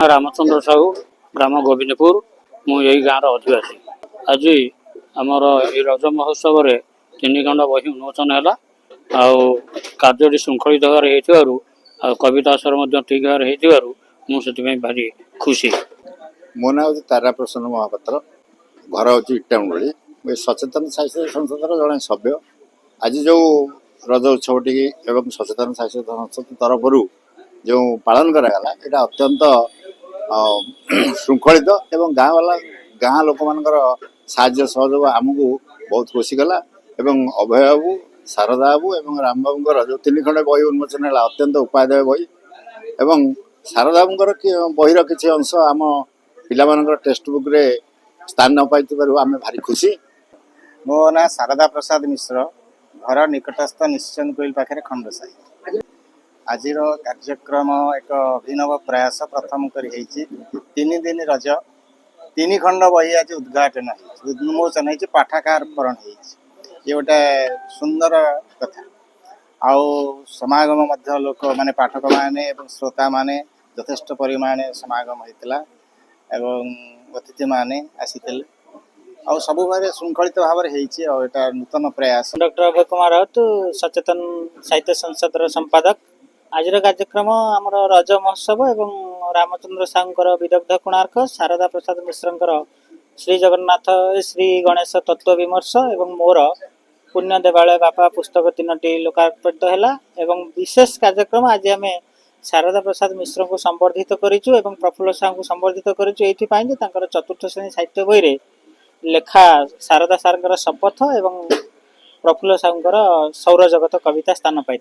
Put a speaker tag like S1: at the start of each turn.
S1: रामचंद्र साहू ग्राम गोविंदपुर मु यही गाँव अधिवासी। आज आमर ये रज महोत्सव में 3 खंड बही उन्मोचन है। कार्य श्रृंखलित भाव कविता स्वर ठीक भाव मुझे भारी खुशी।
S2: मो ना हूँ तारा प्रसन्न महापात्र, घर हूँ इटामुड़ी। सचेतन साहित्य संसद जड़े सभ्य। आज जो रज उत्सव टी सचेतन साहित्य संसद तरफ जो पालन कराला यहाँ अत्यंत श्रृंखलित एवं गाँ वाला गाँ लोक मान साहाय्य सहयोग आमको बहुत खुशी कला। अभय बाबू, शारदा बाबू और राम बाबू जो 3 खंड बही उन्मोचन है अत्यंत उपादेय बही। शारदा बाबू बहीर किसी अंश आम पिला टेक्स्ट बुक रे स्थान न पाई आम भारी खुशी।
S3: मो ना शारदा प्रसाद मिश्र, घर निकटस्थ निश्चंद कोइल पाखे खंडसाई। आज कार्यक्रम एक अभिनव प्रयास प्रथम कर 3 दिन रज 3 खंड बही आज उद्घाटन उन्मोचन हो पाठाकार परण ये गोटे सुंदर कथा। आउ समागम लोक माने पाठक माने श्रोता माने यथेष्ट परिमाण समागम होता एवं अतिथि माने आसी आ सब भाव श्रृंखलित भाव में नूतन प्रयास।
S4: डॉक्टर अभय कुमार राउत, सचेतन साहित्य संसद संपादक। आज कार्यक्रम आमर रज महोत्सव एवं रामचंद्र साहूर विदग्ध कोणार्क, शारदा प्रसाद मिश्र श्री जगन्नाथ श्री गणेश तत्व विमर्श एवं मोर पुण्य देवालय बापा पुस्तक 3टी लोकार्पित है। विशेष कार्यक्रम आज आम शारदा प्रसाद मिश्र को संबर्धित करिचु एवं प्रफुल्ल साहू को संबर्धित करिचु एथिपाई जे तांकर 4th श्रेणी साहित्य बही रे लेखा शारदा सारंकर शपथ एवं प्रफुल्ल साहूर सौर जगत कविता स्थान पाई।